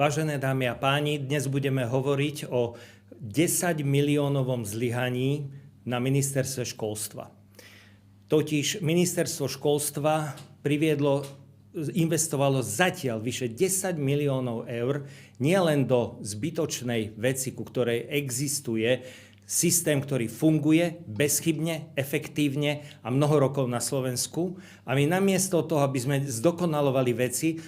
Vážené dámy a páni, dnes budeme hovoriť o 10 miliónovom zlyhaní na ministerstve školstva. Totiž ministerstvo školstva investovalo zatiaľ vyše 10 miliónov eur nielen do zbytočnej veci, ku ktorej existuje systém, ktorý funguje bezchybne, efektívne a mnoho rokov na Slovensku. A my namiesto toho, aby sme zdokonalovali veci,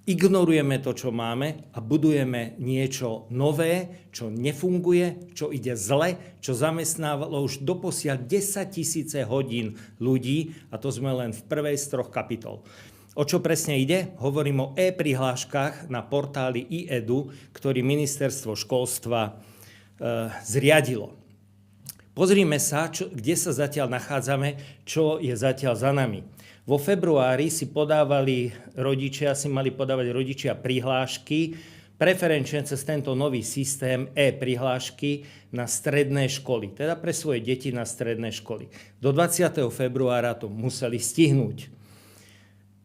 ignorujeme to, čo máme a budujeme niečo nové, čo nefunguje, čo ide zle, čo zamestnávalo už doposiaľ 10 000 hodín ľudí, a to sme len v prvej z 3 kapitol. O čo presne ide? Hovorím o e-prihláškach na portáli iEdu, ktorý ministerstvo školstva zriadilo. Pozrime sa, kde sa zatiaľ nachádzame, čo je zatiaľ za nami. Vo februári si mali podávať rodičia prihlášky preferenčne cez tento nový systém e-prihlášky na stredné školy, teda pre svoje deti na stredné školy. Do 20. februára to museli stihnúť.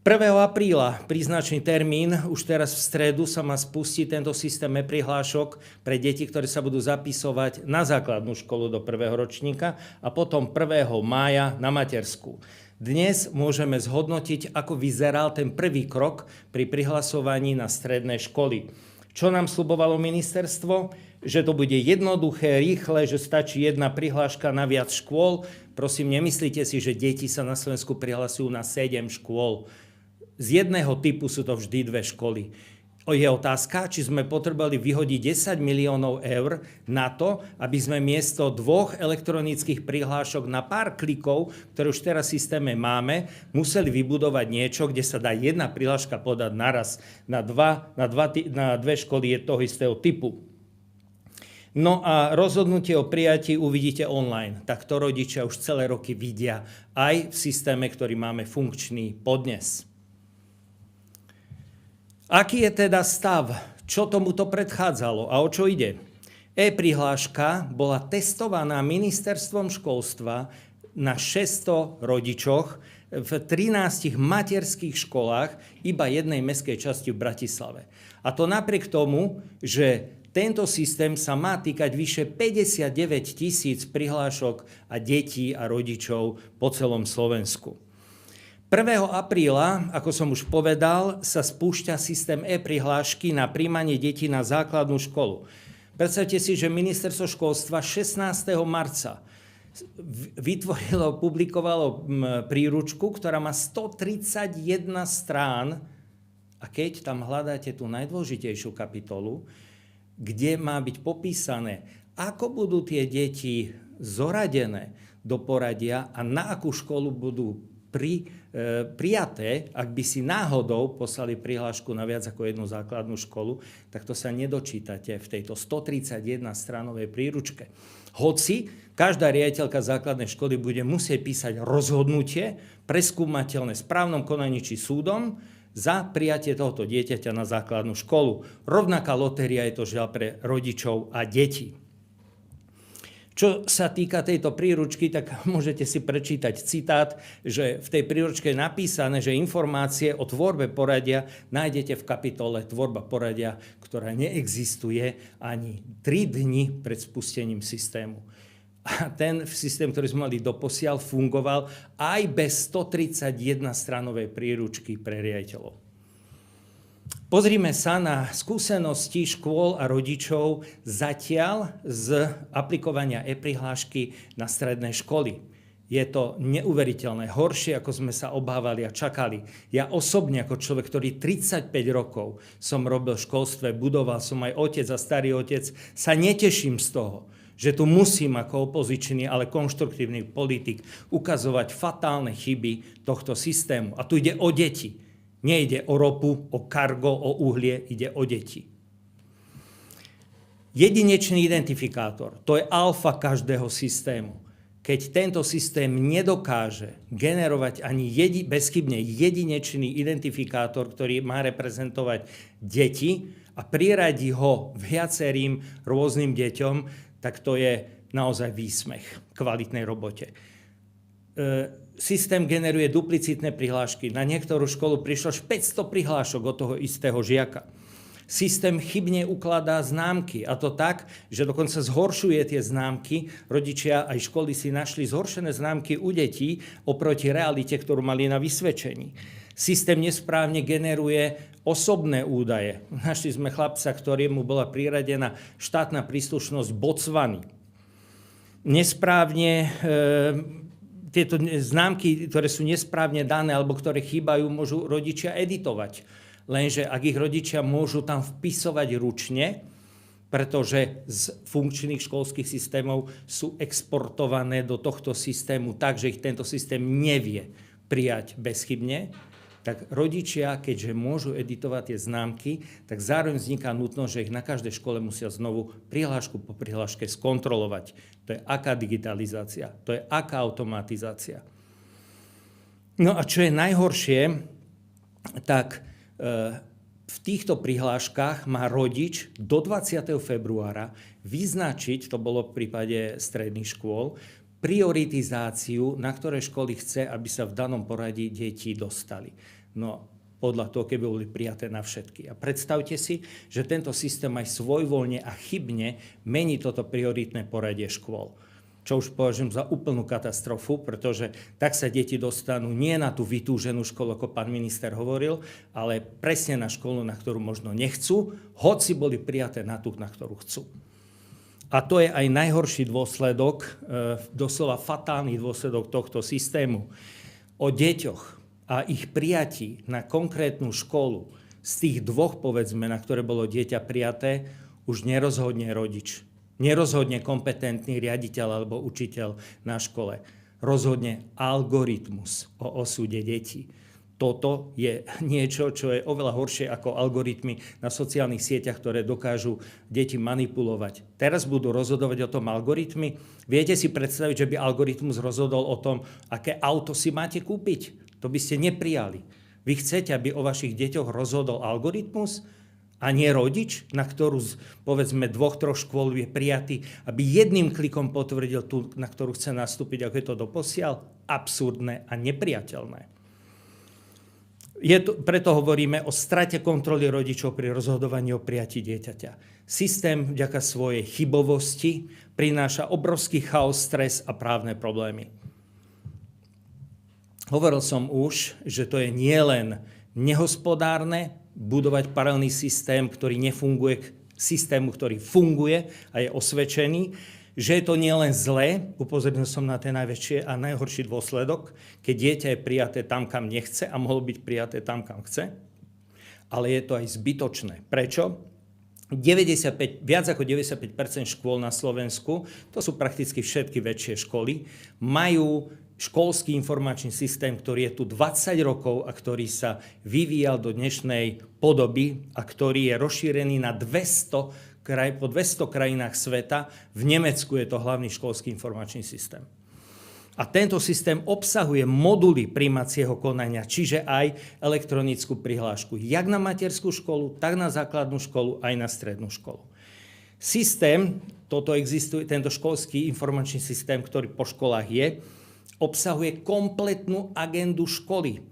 1. apríla, príznačný termín, už teraz v stredu sa má spustiť tento systém e-prihlášok pre deti, ktoré sa budú zapisovať na základnú školu do 1. ročníka a potom 1. mája na materskú. Dnes môžeme zhodnotiť, ako vyzeral ten prvý krok pri prihlasovaní na stredné školy. Čo nám sľubovalo ministerstvo? Že to bude jednoduché, rýchle, že stačí jedna prihláška na viac škôl. Prosím, nemyslíte si, že deti sa na Slovensku prihlasujú na 7 škôl. Z jedného typu sú to vždy 2 školy. Je otázka, či sme potrebovali vyhodiť 10 miliónov eur na to, aby sme miesto 2 elektronických prihlášok na pár klikov, ktoré už teraz v systéme máme, museli vybudovať niečo, kde sa dá jedna prihláška podať naraz na dve školy toho istého typu. No a rozhodnutie o prijatí uvidíte online. Tak to rodičia už celé roky vidia aj v systéme, ktorý máme funkčný podnes. Aký je teda stav? Čo tomuto predchádzalo a o čo ide? E-prihláška bola testovaná ministerstvom školstva na 600 rodičoch v 13 materských školách iba jednej mestskej časti v Bratislave. A to napriek tomu, že tento systém sa má týkať vyše 59 000 prihlášok a detí a rodičov po celom Slovensku. 1. apríla, ako som už povedal, sa spúšťa systém e-prihlášky na prijímanie detí na základnú školu. Predstavte si, že ministerstvo školstva 16. marca publikovalo príručku, ktorá má 131 strán, a keď tam hľadáte tú najdôležitejšiu kapitolu, kde má byť popísané, ako budú tie deti zoradené do poradia a na akú školu budú prijaté, ak by si náhodou poslali prihlášku na viac ako jednu základnú školu, tak to sa nedočítate v tejto 131-stranovej príručke. Hoci každá riaditeľka základnej školy bude musieť písať rozhodnutie preskúmateľné v správnom konaní či súdom za prijatie tohoto dieťaťa na základnú školu. Rovnaká lotéria je to žiaľ pre rodičov a deti. Čo sa týka tejto príručky, tak môžete si prečítať citát, že v tej príručke je napísané, že informácie o tvorbe poradia nájdete v kapitole Tvorba poradia, ktorá neexistuje ani 3 dni pred spustením systému. A ten systém, ktorý sme mali doposiaľ, fungoval aj bez 131-stranovej príručky pre riaditeľov. Pozrime sa na skúsenosti škôl a rodičov zatiaľ z aplikovania e-prihlášky na stredné školy. Je to neuveriteľné, horšie, ako sme sa obávali a čakali. Ja osobne, ako človek, ktorý 35 rokov som robil v školstve, budoval som aj otec a starý otec, sa neteším z toho, že tu musím ako opozičný, ale konštruktívny politik ukazovať fatálne chyby tohto systému. A tu ide o deti. Nejde o ropu, o kargo, o uhlie, ide o deti. Jedinečný identifikátor, to je alfa každého systému. Keď tento systém nedokáže generovať ani bezchybne jedinečný identifikátor, ktorý má reprezentovať deti a priradí ho viacerým rôznym deťom, tak to je naozaj výsmech kvalitnej robote. Systém generuje duplicitné prihlášky. Na niektorú školu prišlo 500 prihlášok od toho istého žiaka. Systém chybne ukladá známky, a to tak, že dokonca zhoršuje tie známky. Rodičia aj školy si našli zhoršené známky u detí oproti realite, ktorú mali na vysvedčení. Systém nesprávne generuje osobné údaje. Našli sme chlapca, ktorému bola priradená štátna príslušnosť Botswany. Nesprávne tieto známky, ktoré sú nesprávne dané alebo ktoré chýbajú, môžu rodičia editovať. Lenže ak ich rodičia môžu tam vpisovať ručne, pretože z funkčných školských systémov sú exportované do tohto systému tak, že ich tento systém nevie prijať bezchybne, tak rodičia, keďže môžu editovať tie známky, tak zároveň vzniká nutnosť, že ich na každej škole musia znovu prihlášku po prihláške skontrolovať. To je aká digitalizácia, to je aká automatizácia. No a čo je najhoršie, tak v týchto prihláškach má rodič do 20. februára vyznačiť, to bolo v prípade stredných škôl, prioritizáciu, na ktoré školy chce, aby sa v danom poradí deti dostali. No podľa toho, keby boli prijaté na všetky. A predstavte si, že tento systém aj svojvoľne a chybne mení toto prioritné poradie škôl. Čo už považujem za úplnú katastrofu, pretože tak sa deti dostanú nie na tú vytúženú školu, ako pán minister hovoril, ale presne na školu, na ktorú možno nechcú, hoci boli prijaté na tú, na ktorú chcú. A to je aj najhorší dôsledok, doslova fatálny dôsledok tohto systému. O deťoch a ich prijatí na konkrétnu školu z tých dvoch, povedzme, na ktoré bolo dieťa prijaté, už nerozhodne rodič. Nerozhodne kompetentný riaditeľ alebo učiteľ na škole. Rozhodne algoritmus o osude detí. Toto je niečo, čo je oveľa horšie ako algoritmy na sociálnych sieťach, ktoré dokážu deti manipulovať. Teraz budú rozhodovať o tom algoritmy. Viete si predstaviť, že by algoritmus rozhodol o tom, aké auto si máte kúpiť? To by ste neprijali. Vy chcete, aby o vašich deťoch rozhodol algoritmus? A nie rodič, na ktorú z, povedzme, 2-3 škôl je prijatý, aby jedným klikom potvrdil tú, na ktorú chce nastúpiť, ako je to doposiaľ? Absurdné a nepriateľné. Preto hovoríme o strate kontroly rodičov pri rozhodovaní o prijatí dieťaťa. Systém vďaka svojej chybovosti prináša obrovský chaos, stres a právne problémy. Hovoril som už, že to je nielen nehospodárne, budovať paralelný systém, ktorý nefunguje k systému, ktorý funguje a je osvedčený, že je to nielen zlé, upozornil som na ten najväčší a najhorší dôsledok, keď dieťa je prijaté tam, kam nechce a mohlo byť prijaté tam, kam chce, ale je to aj zbytočné. Prečo? Viac ako 95% škôl na Slovensku, to sú prakticky všetky väčšie školy, majú školský informačný systém, ktorý je tu 20 rokov a ktorý sa vyvíjal do dnešnej podoby a ktorý je rozšírený na 200 krajinách sveta. V Nemecku je to hlavný školský informačný systém. A tento systém obsahuje moduly prijímacieho konania, čiže aj elektronickú prihlášku, jak na materskú školu, tak na základnú školu, aj na strednú školu. Systém, toto existuje, tento školský informačný systém, ktorý po školách je, obsahuje kompletnú agendu školy.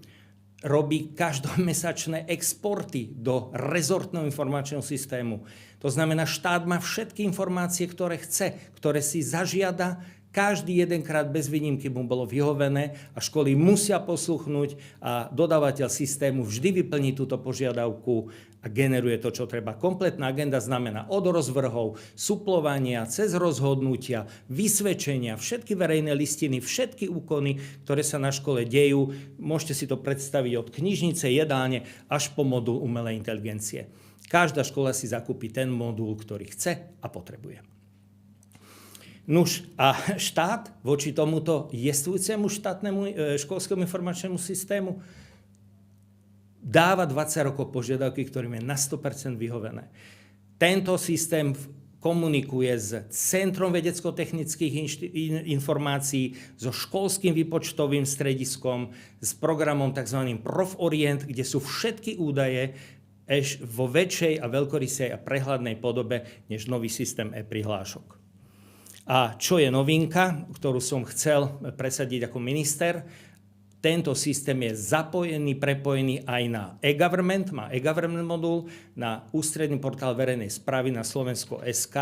Robí každomesačné exporty do rezortného informačného systému. To znamená, štát má všetky informácie, ktoré chce, ktoré si zažiada. Každý jedenkrát bez výnimky mu bolo vyhovené a školy musia posluchnúť a dodávateľ systému vždy vyplní túto požiadavku a generuje to, čo treba. Kompletná agenda znamená od rozvrhov, suplovania, cez rozhodnutia, vysvedčenia, všetky verejné listiny, všetky úkony, ktoré sa na škole dejú. Môžete si to predstaviť od knižnice, jedálne až po modul umelej inteligencie. Každá škola si zakúpi ten modul, ktorý chce a potrebuje. Nuž a štát voči tomuto jestvujúcemu štátnemu školskému informačnému systému dáva 20 rokov požiadavky, ktorým je na 100% vyhovené. Tento systém komunikuje s Centrom vedecko-technických informácií, so školským výpočtovým strediskom, s programom tzv. ProfOrient, kde sú všetky údaje vo väčšej a veľkorysej a prehľadnej podobe než nový systém e-prihlášok. A čo je novinka, ktorú som chcel presadiť ako minister, Tento systém je zapojený, prepojený aj na e-government, má e-government modul, na ústredný portál verejnej správy na Slovensko.sk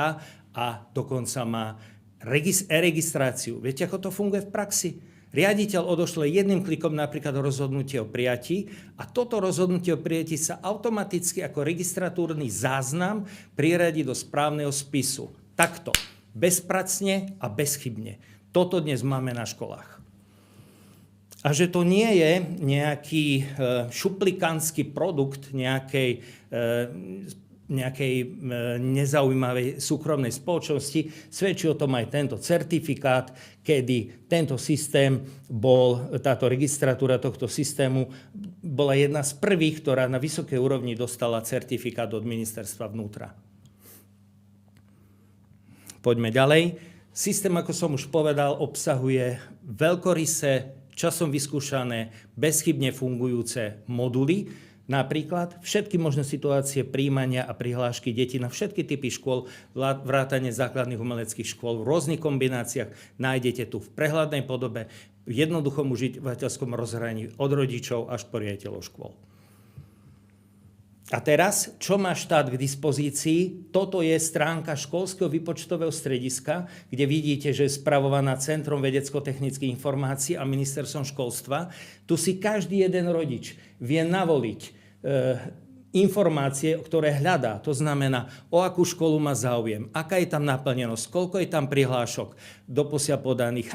a dokonca má e-registráciu. Viete, ako to funguje v praxi? Riaditeľ odošle jedným klikom napríklad rozhodnutie o prijatí a toto rozhodnutie o prijatí sa automaticky ako registratúrny záznam priradí do správneho spisu. Takto, bezpracne a bezchybne. Toto dnes máme na školách. A že to nie je nejaký šuplikánsky produkt nejakej nezaujímavej súkromnej spoločnosti. Svedčí o tom aj tento certifikát, kedy tento systém táto registratúra tohto systému bola jedna z prvých, ktorá na vysokej úrovni dostala certifikát od ministerstva vnútra. Poďme ďalej. Systém, ako som už povedal, obsahuje veľkorysé, časom vyskúšané, bezchybne fungujúce moduly, napríklad všetky možné situácie príjmania a prihlášky detí na všetky typy škôl, vrátane základných umeleckých škôl v rôznych kombináciách nájdete tu v prehľadnej podobe, v jednoduchom užívateľskom rozhraní od rodičov až po riaditeľov škôl. A teraz, čo má štát k dispozícii? Toto je stránka školského výpočtového strediska, kde vidíte, že je spravovaná Centrom vedecko-technických informácií a ministerstvom školstva. Tu si každý jeden rodič vie navoliť informácie, ktoré hľadá. To znamená, o akú školu má záujem, aká je tam naplnenosť, koľko je tam prihlášok doposiaľ podaných,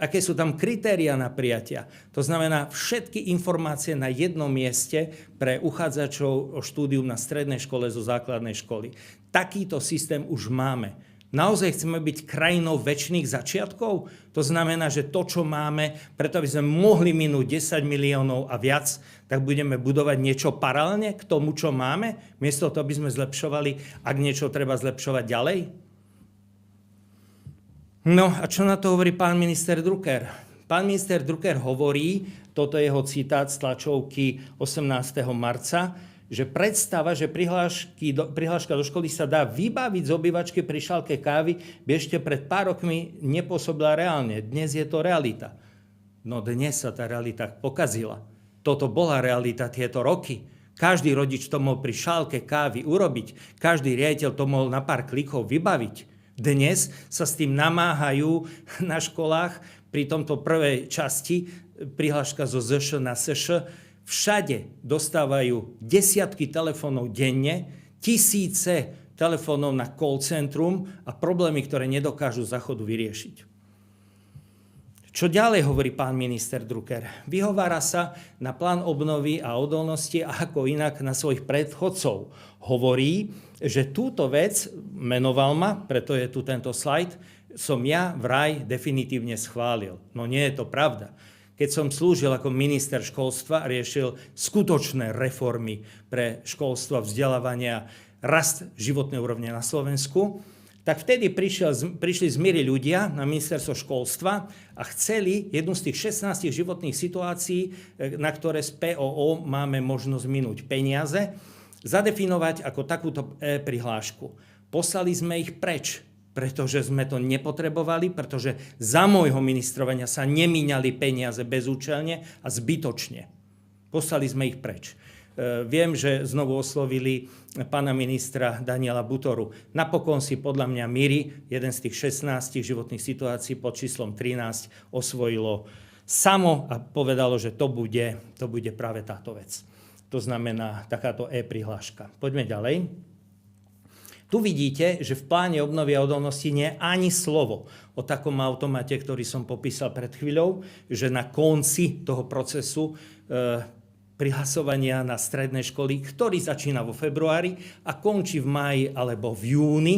aké sú tam kritériá na prijatia. To znamená, všetky informácie na jednom mieste pre uchádzačov o štúdium na strednej škole zo základnej školy. Takýto systém už máme. Naozaj chceme byť krajinou večných začiatkov? To znamená, že to, čo máme, preto aby sme mohli minúť 10 miliónov a viac, tak budeme budovať niečo paralelne k tomu, čo máme? Miesto toho, aby sme zlepšovali, ak niečo treba zlepšovať ďalej? No a čo na to hovorí pán minister Drucker? Pán minister Drucker hovorí, toto je jeho citát z tlačovky 18. marca, že predstava, že prihláška do školy sa dá vybaviť z obývačky pri šálke kávy, by ešte pred pár rokmi nepôsobila reálne. Dnes je to realita. No dnes sa tá realita pokazila. Toto bola realita tieto roky. Každý rodič to mohol pri šálke kávy urobiť. Každý riaditeľ to mohol na pár klikov vybaviť. Dnes sa s tým namáhajú na školách pri tomto prvej časti prihláška zo ZŠ na SŠ. Všade dostávajú desiatky telefónov denne, tisíce telefónov na call centrum a problémy, ktoré nedokážu za chodu vyriešiť. Čo ďalej hovorí pán minister Drucker? Vyhovára sa na plán obnovy a odolnosti a ako inak na svojich predchodcov. Hovorí, že túto vec, menoval ma, preto je tu tento slajd, som ja vraj definitívne schválil. No nie je to pravda. Keď som slúžil ako minister školstva a riešil skutočné reformy pre školstvo, vzdelávania, rast životnej úrovne na Slovensku, tak vtedy prišli z míry ľudia na ministerstvo školstva a chceli jednu z tých 16 životných situácií, na ktoré z POO máme možnosť minúť peniaze, zadefinovať ako takúto prihlášku. Poslali sme ich preč, pretože sme to nepotrebovali, pretože za môjho ministrovania sa nemíňali peniaze bezúčelne a zbytočne. Poslali sme ich preč. Viem, že znovu oslovili pána ministra Daniela Butoru. Napokon si podľa mňa MIRI, jeden z tých 16 životných situácií pod číslom 13, osvojilo samo a povedalo, že to bude práve táto vec. To znamená takáto e-prihláška. Poďme ďalej. Tu vidíte, že v pláne obnovy a odolnosti nie je ani slovo o takom automate, ktorý som popísal pred chvíľou, že na konci toho procesu prihlasovania na stredné školy, ktorý začína vo februári a končí v máji alebo v júni,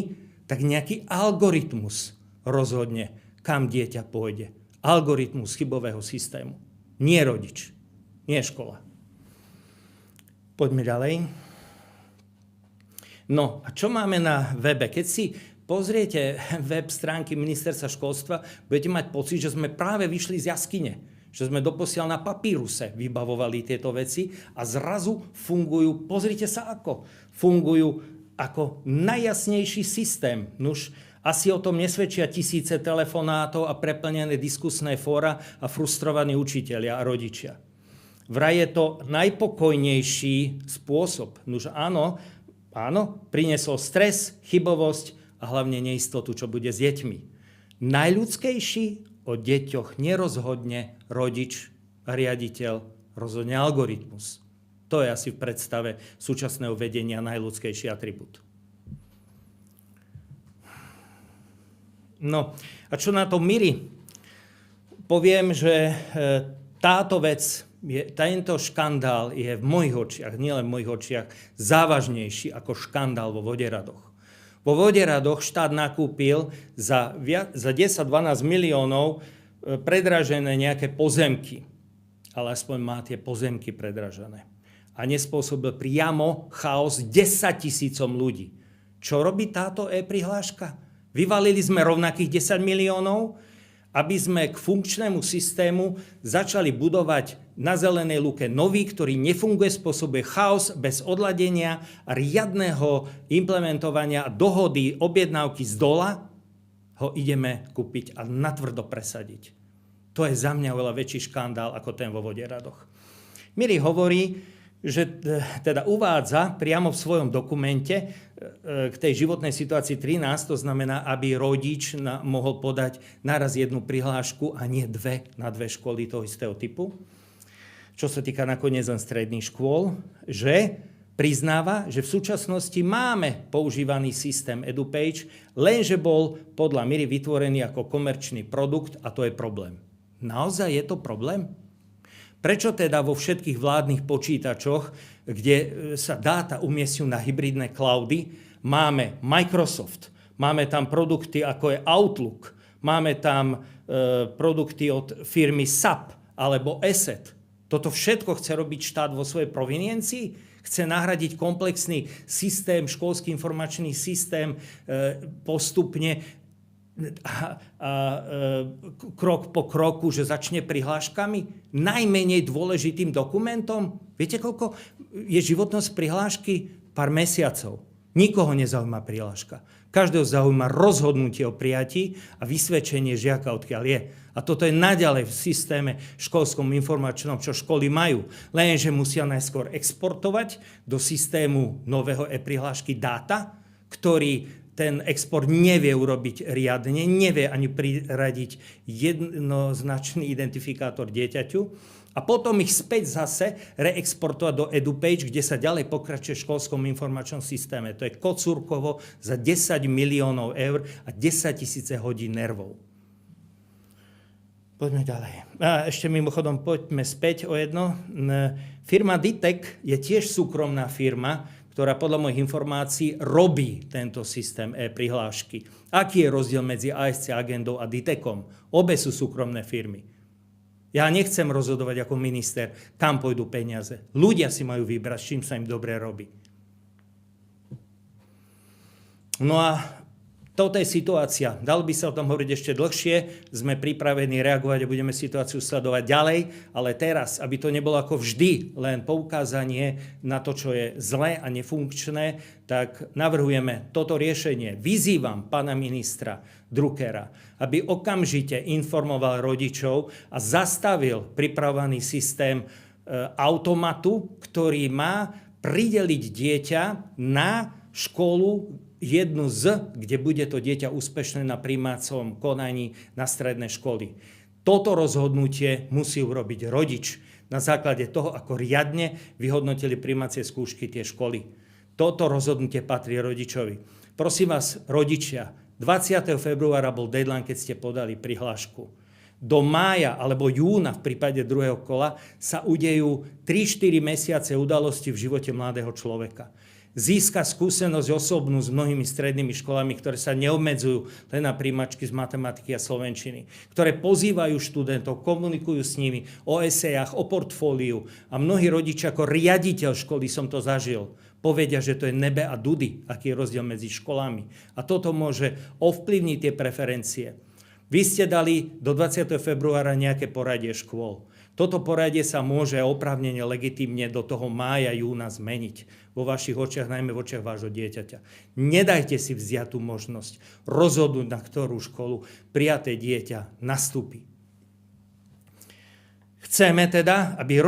tak nejaký algoritmus rozhodne, kam dieťa pôjde. Algoritmus chybového systému. Nie rodič, nie škola. Poďme ďalej. No a čo máme na webe? Keď si pozriete web stránky ministerstva školstva, budete mať pocit, že sme práve vyšli z jaskyne. Že sme doposiaľ na papíruse vybavovali tieto veci a zrazu fungujú, pozrite sa ako, fungujú ako najjasnejší systém. Nuž, Asi o tom nesvedčia tisíce telefonátov a preplnené diskusné fóra a frustrovaní učitelia a rodičia. Vraj je to najpokojnejší spôsob. Nuž áno, priniesol stres, chybovosť a hlavne neistotu, čo bude s deťmi. Najľudskejší o deťoch nerozhodne rodič a riaditeľ, rozhodne algoritmus. To je asi v predstave súčasného vedenia najľudskejší atribút. No a čo na to Miri? Poviem, že táto vec, tento škandál je v mojich očiach, nielen v mojich očiach, závažnejší ako škandál vo Voderadoch. Vo Voderadoch štát nakúpil za 10-12 miliónov predražené nejaké pozemky. Ale aspoň má tie pozemky predražené. A nespôsobil priamo chaos 10 000 ľudí. Čo robí táto e-prihláška? Vyvalili sme rovnakých 10 miliónov, aby sme k funkčnému systému začali budovať na zelenej lúke nový, ktorý nefunguje, spôsobuje chaos bez odladenia a riadneho implementovania dohody, objednávky z dola, ho ideme kúpiť a natvrdo presadiť. To je za mňa oveľa väčší škandál ako ten vo Voderadoch. Miri hovorí, že teda uvádza priamo v svojom dokumente k tej životnej situácii 13, to znamená, aby rodič mohol podať naraz jednu prihlášku a nie dve na dve školy toho istého typu. Čo sa týka nakoniec len stredných škôl, že priznáva, že v súčasnosti máme používaný systém EduPage, lenže bol podľa Miry vytvorený ako komerčný produkt a to je problém. Naozaj je to problém? Prečo teda vo všetkých vládnych počítačoch, kde sa dáta umiestňujú na hybridné cloudy, máme Microsoft, máme tam produkty ako je Outlook, máme tam produkty od firmy SAP alebo ESET. Toto všetko chce robiť štát vo svojej proveniencii? Chce nahradiť komplexný systém, školský informačný systém postupne krok po kroku, že začne prihláškami, najmenej dôležitým dokumentom. Viete, koľko je životnosť prihlášky? Pár mesiacov. Nikoho nezaujíma prihláška. Každého zaujíma rozhodnutie o prijatí a vysvedčenie žiaka, odkiaľ je. A toto je naďalej v systéme školskom informačnom, čo školy majú. Lenže musia najskôr exportovať do systému nového e-prihlášky dáta, ktorý ten export nevie urobiť riadne, nevie ani priradiť jednoznačný identifikátor dieťaťu a potom ich späť zase reexportovať do EduPage, kde sa ďalej pokračuje v školskom informačnom systéme. To je kocúrkovo za 10 miliónov eur a 10 000 hodín nervov. Poďme ďalej. A ešte mimochodom poďme späť o jedno. Firma Ditek je tiež súkromná firma, ktorá podľa mojich informácií robí tento systém e-prihlášky. Aký je rozdiel medzi ASC Agendou a Ditekom? Obe sú súkromné firmy. Ja nechcem rozhodovať ako minister, kam pôjdu peniaze. Ľudia si majú vybrať, s čím sa im dobre robí. No a toto je situácia. Dalo by sa o tom hovoriť ešte dlhšie. Sme pripravení reagovať a budeme situáciu sledovať ďalej. Ale teraz, aby to nebolo ako vždy len poukázanie na to, čo je zlé a nefunkčné, tak navrhujeme toto riešenie. Vyzývam pána ministra Druckera, aby okamžite informoval rodičov a zastavil pripravovaný systém automatu, ktorý má prideliť dieťa na školu jednu kde bude to dieťa úspešné na prijímacom konaní na stredné školy. Toto rozhodnutie musí urobiť rodič na základe toho, ako riadne vyhodnotili prijímacie skúšky tie školy. Toto rozhodnutie patrí rodičovi. Prosím vás, rodičia, 20. februára bol deadline, keď ste podali prihlášku. Do mája alebo júna v prípade druhého kola sa udejú 3-4 mesiace udalosti v živote mladého človeka. Získa skúsenosť osobnú s mnohými strednými školami, ktoré sa neobmedzujú len na príjmačky z matematiky a slovenčiny, ktoré pozývajú študentov, komunikujú s nimi o esejách, o portfóliu a mnohí rodičia ako riaditeľ školy som to zažil. Povedia, že to je nebe a dudy, aký je rozdiel medzi školami. A toto môže ovplyvniť tie preferencie. Vy ste dali do 20. februára nejaké poradie škôl. Toto poradie sa môže oprávnene, legitímne do toho mája, júna zmeniť vo vašich očiach, najmä v očiach vášho dieťaťa. Nedajte si vziať tú možnosť rozhodnúť, na ktorú školu prijaté dieťa nastúpi. Chceme teda, aby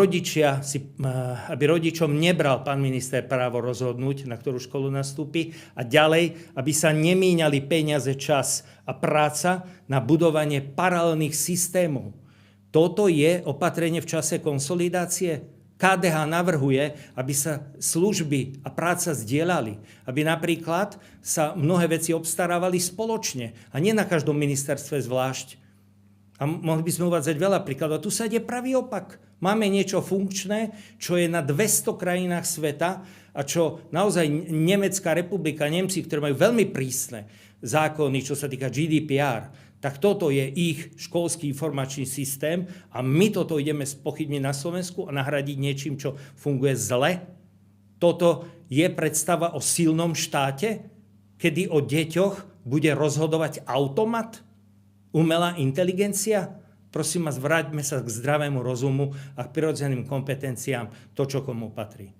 rodičom nebral pán minister právo rozhodnúť, na ktorú školu nastúpi, a ďalej, aby sa nemíňali peniaze, čas a práca na budovanie paralelných systémov. Toto je opatrenie v čase konsolidácie. KDH navrhuje, aby sa služby a práca zdieľali, aby napríklad sa mnohé veci obstarávali spoločne a nie na každom ministerstve zvlášť. A mohli by sme uvádzať veľa príkladov. A tu sa ide pravý opak. Máme niečo funkčné, čo je na 200 krajinách sveta a čo naozaj Nemecká republika, Nemci, ktorí majú veľmi prísne zákony, čo sa týka GDPR, tak toto je ich školský informačný systém a my toto ideme spochybniť na Slovensku a nahradiť niečím, čo funguje zle. Toto je predstava o silnom štáte, kedy o deťoch bude rozhodovať automat, umelá inteligencia. Prosím vás, vráťme sa k zdravému rozumu a k prirodzeným kompetenciám, to, čo komu patrí.